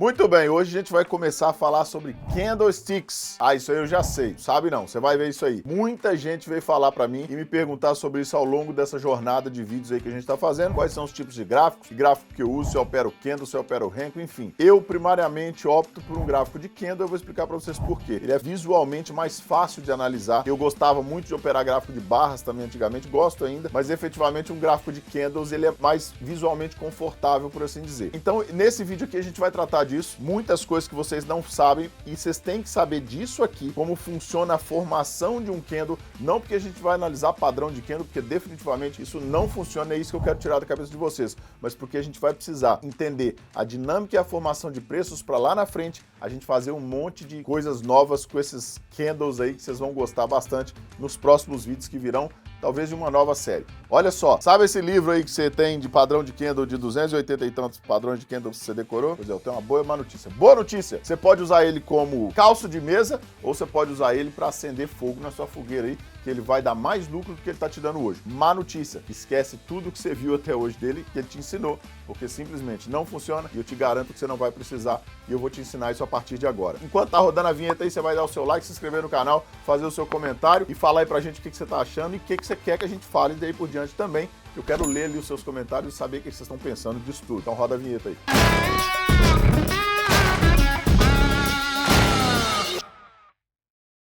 Muito bem, hoje a gente vai começar a falar sobre candlesticks. Ah, isso aí eu já sei, sabe não? Você vai ver isso aí. Muita gente veio falar pra mim e me perguntar sobre isso ao longo dessa jornada de vídeos aí que a gente tá fazendo. Quais são os tipos de gráficos, que gráfico que eu uso, se eu opero candle, se eu opero Renko, enfim. Eu, primariamente, opto por um gráfico de candle, eu vou explicar pra vocês por quê. Ele é visualmente mais fácil de analisar. Eu gostava muito de operar gráfico de barras também antigamente, gosto ainda, mas efetivamente um gráfico de candles, ele é mais visualmente confortável, por assim dizer. Então, nesse vídeo aqui a gente vai tratar disso, muitas coisas que vocês não sabem e vocês têm que saber disso aqui, como funciona a formação de um candle, não porque a gente vai analisar padrão de candle, porque definitivamente isso não funciona, é isso que eu quero tirar da cabeça de vocês, mas porque a gente vai precisar entender a dinâmica e a formação de preços para lá na frente a gente fazer um monte de coisas novas com esses candles aí que vocês vão gostar bastante nos próximos vídeos que virão, talvez de uma nova série. Olha só, sabe esse livro aí que você tem de padrão de candle de 280 e tantos padrões de candle que você decorou? Pois é, eu tenho uma boa e má notícia. Boa notícia! Você pode usar ele como calço de mesa ou você pode usar ele para acender fogo na sua fogueira aí, que ele vai dar mais lucro do que ele tá te dando hoje. Má notícia, esquece tudo que você viu até hoje dele, que ele te ensinou, porque simplesmente não funciona e eu te garanto que você não vai precisar e eu vou te ensinar isso a partir de agora. Enquanto tá rodando a vinheta aí, você vai dar o seu like, se inscrever no canal, fazer o seu comentário e falar aí pra gente o que você tá achando e o que você quer que a gente fale daí por diante também. Eu quero ler ali os seus comentários e saber o que vocês estão pensando disso tudo. Então roda a vinheta aí.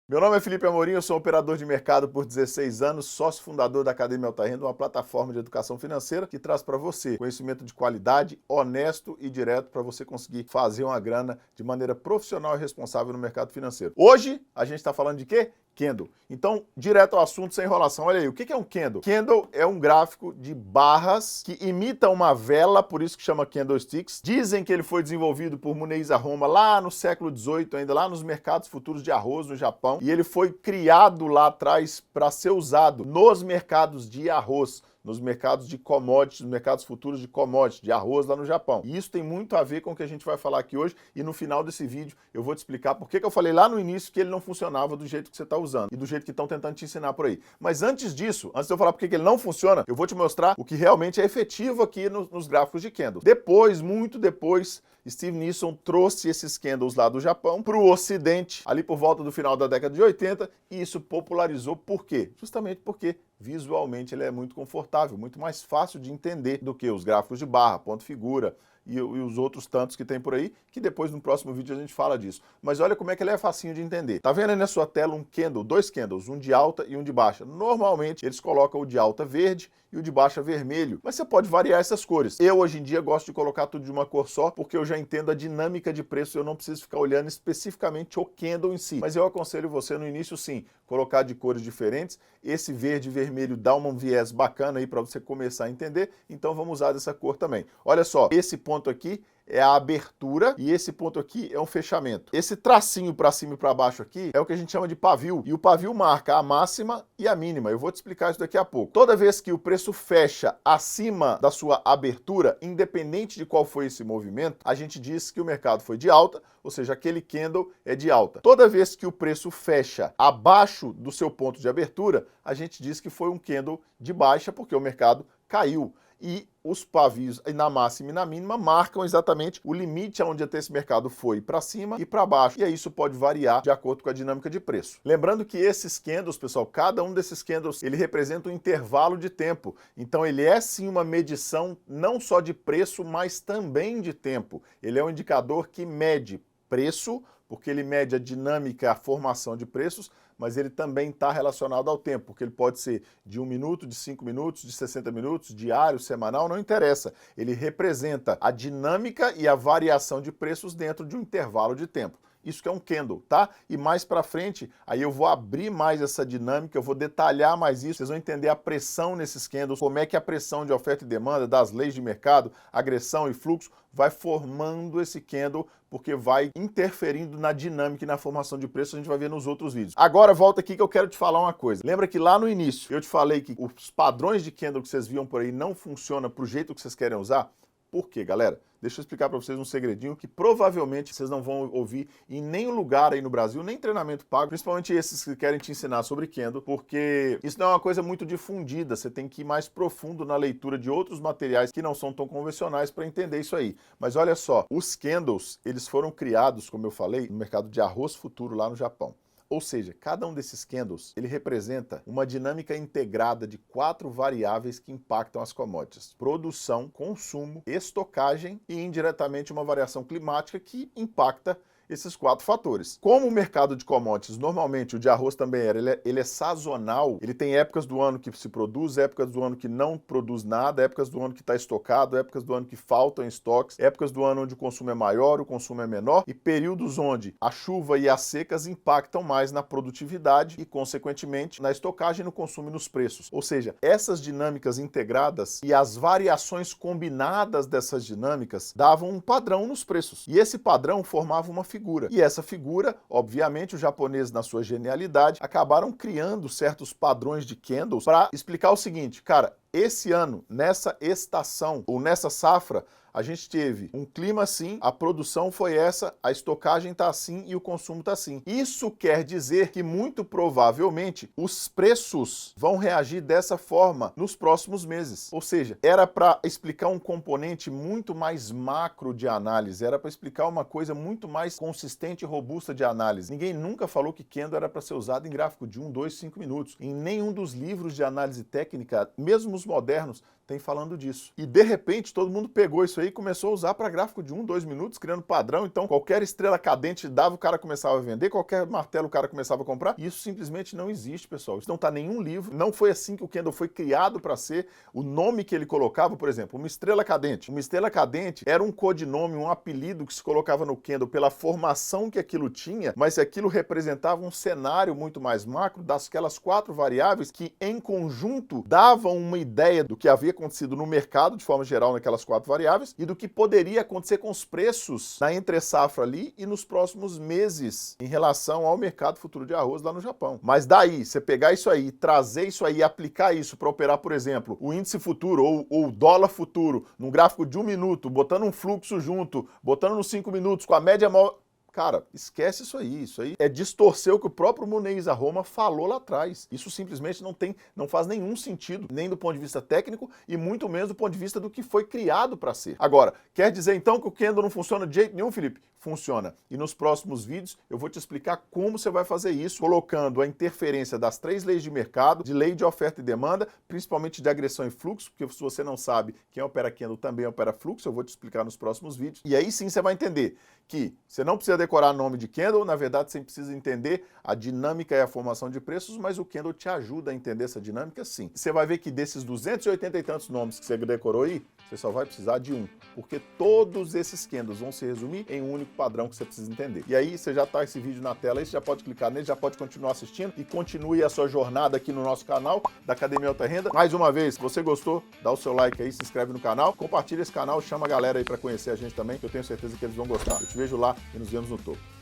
Meu nome é Felipe Amorim, eu sou operador de mercado por 16 anos, sócio fundador da Academia Alta Renda, uma plataforma de educação financeira que traz para você conhecimento de qualidade, honesto e direto para você conseguir fazer uma grana de maneira profissional e responsável no mercado financeiro. Hoje a gente está falando de quê? Candle. Então, direto ao assunto, sem enrolação. Olha aí, o que é um candle? Candle é um gráfico de barras que imita uma vela, por isso que chama candlesticks. Dizem que ele foi desenvolvido por Munehisa Honma lá no século XVIII, ainda lá nos mercados futuros de arroz no Japão. E ele foi criado lá atrás para ser usado nos mercados de arroz, nos mercados de commodities, nos mercados futuros de commodities, de arroz lá no Japão. E isso tem muito a ver com o que a gente vai falar aqui hoje e no final desse vídeo eu vou te explicar por que eu falei lá no início que ele não funcionava do jeito que você está usando e do jeito que estão tentando te ensinar por aí. Mas antes disso, antes de eu falar por que ele não funciona, eu vou te mostrar o que realmente é efetivo aqui nos gráficos de candle. Depois, muito depois, Steve Nissen trouxe esses candles lá do Japão para o Ocidente, ali por volta do final da década de 80, e isso popularizou por quê? Justamente porque visualmente ele é muito confortável, muito mais fácil de entender do que os gráficos de barra, ponto figura e os outros tantos que tem por aí, que depois no próximo vídeo a gente fala disso. Mas olha como é que ele é facinho de entender. Tá vendo aí na sua tela um candle, dois candles, um de alta e um de baixa. Normalmente eles colocam o de alta verde e o de baixa vermelho, mas você pode variar essas cores. Eu hoje em dia gosto de colocar tudo de uma cor só, porque eu já entendo a dinâmica de preço, eu não preciso ficar olhando especificamente o candle em si. Mas eu aconselho você no início sim, colocar de cores diferentes. Esse verde e vermelho dá um viés bacana aí para você começar a entender, então vamos usar dessa cor também. Olha só, esse ponto aqui é a abertura e esse ponto aqui é um fechamento. Esse tracinho para cima e para baixo aqui é o que a gente chama de pavio, e o pavio marca a máxima e a mínima. Eu vou te explicar isso daqui a pouco. Toda vez que o preço fecha acima da sua abertura, independente de qual foi esse movimento, a gente diz que o mercado foi de alta, ou seja, aquele candle é de alta. Toda vez que o preço fecha abaixo do seu ponto de abertura, a gente diz que foi um candle de baixa, porque o mercado caiu. E os pavios na máxima e na mínima marcam exatamente o limite aonde até esse mercado foi para cima e para baixo. E aí isso pode variar de acordo com a dinâmica de preço. Lembrando que esses candles, pessoal, cada um desses candles, ele representa um intervalo de tempo. Então ele é sim uma medição não só de preço, mas também de tempo. Ele é um indicador que mede preço, porque ele mede a dinâmica, a formação de preços, mas ele também está relacionado ao tempo, porque ele pode ser de 1 minuto, de 5 minutos, de 60 minutos, diário, semanal, não interessa. Ele representa a dinâmica e a variação de preços dentro de um intervalo de tempo. Isso que é um candle, tá? E mais para frente, aí eu vou abrir mais essa dinâmica, eu vou detalhar mais isso, vocês vão entender a pressão nesses candles, como é que a pressão de oferta e demanda, das leis de mercado, agressão e fluxo, vai formando esse candle, porque vai interferindo na dinâmica e na formação de preço, a gente vai ver nos outros vídeos. Agora volta aqui que eu quero te falar uma coisa. Lembra que lá no início eu te falei que os padrões de candle que vocês viam por aí não funcionam pro jeito que vocês querem usar? Por quê, galera? Deixa eu explicar para vocês um segredinho que provavelmente vocês não vão ouvir em nenhum lugar aí no Brasil, nem treinamento pago, principalmente esses que querem te ensinar sobre candle, porque isso não é uma coisa muito difundida, você tem que ir mais profundo na leitura de outros materiais que não são tão convencionais para entender isso aí. Mas olha só, os candles, eles foram criados, como eu falei, no mercado de arroz futuro lá no Japão. Ou seja, cada um desses candles, ele representa uma dinâmica integrada de 4 variáveis que impactam as commodities: produção, consumo, estocagem e indiretamente uma variação climática que impacta esses 4 fatores. Como o mercado de commodities, normalmente o de arroz também era, ele é sazonal, ele tem épocas do ano que se produz, épocas do ano que não produz nada, épocas do ano que está estocado, épocas do ano que faltam estoques, épocas do ano onde o consumo é maior, o consumo é menor, e períodos onde a chuva e as secas impactam mais na produtividade e, consequentemente, na estocagem, no consumo e nos preços. Ou seja, essas dinâmicas integradas e as variações combinadas dessas dinâmicas davam um padrão nos preços. E esse padrão formava uma figura. E essa figura, obviamente, os japoneses, na sua genialidade, acabaram criando certos padrões de candles para explicar o seguinte: cara, esse ano, nessa estação ou nessa safra, a gente teve um clima assim, a produção foi essa, a estocagem está assim e o consumo está assim. Isso quer dizer que, muito provavelmente, os preços vão reagir dessa forma nos próximos meses. Ou seja, era para explicar um componente muito mais macro de análise, era para explicar uma coisa muito mais consistente e robusta de análise. Ninguém nunca falou que candle era para ser usado em gráfico de 1, 2, 5 minutos. Em nenhum dos livros de análise técnica, mesmo os modernos, tem falando disso. E de repente todo mundo pegou isso aí e começou a usar para gráfico de 1, 2 minutos, criando padrão. Então qualquer estrela cadente dava, o cara começava a vender, qualquer martelo o cara começava a comprar. E isso simplesmente não existe, pessoal. Isso não está em nenhum livro. Não foi assim que o candle foi criado para ser. O nome que ele colocava, por exemplo, uma estrela cadente. Uma estrela cadente era um codinome, um apelido que se colocava no candle pela formação que aquilo tinha, mas aquilo representava um cenário muito mais macro daquelas 4 variáveis que em conjunto davam uma ideia do que havia acontecido no mercado, de forma geral, naquelas 4 variáveis, e do que poderia acontecer com os preços na entre-safra ali e nos próximos meses em relação ao mercado futuro de arroz lá no Japão. Mas daí, você pegar isso aí, trazer isso aí e aplicar isso para operar, por exemplo, o índice futuro ou o dólar futuro num gráfico de 1 minuto, botando um fluxo junto, botando nos 5 minutos, com a média maior. Cara, esquece isso aí. Isso aí é distorcer o que o próprio Munez Aroma falou lá atrás. Isso simplesmente não faz nenhum sentido, nem do ponto de vista técnico e muito menos do ponto de vista do que foi criado para ser. Agora, quer dizer então que o candle não funciona de jeito nenhum, Felipe? Funciona. E nos próximos vídeos eu vou te explicar como você vai fazer isso, colocando a interferência das 3 leis de mercado, de lei de oferta e demanda, principalmente de agressão e fluxo, porque se você não sabe, quem opera candle também opera fluxo, eu vou te explicar nos próximos vídeos. E aí sim você vai entender que você não precisa decorar nome de candle, na verdade você precisa entender a dinâmica e a formação de preços, mas o candle te ajuda a entender essa dinâmica sim. Você vai ver que desses 280 e tantos nomes que você decorou aí, você só vai precisar de um, porque todos esses candles vão se resumir em um único padrão que você precisa entender. E aí você já está esse vídeo na tela aí, você já pode clicar nele, já pode continuar assistindo e continue a sua jornada aqui no nosso canal da Academia Alta Renda. Mais uma vez, se você gostou, dá o seu like aí, se inscreve no canal, compartilha esse canal, chama a galera aí para conhecer a gente também, que eu tenho certeza que eles vão gostar. Eu te vejo lá e nos vemos no topo.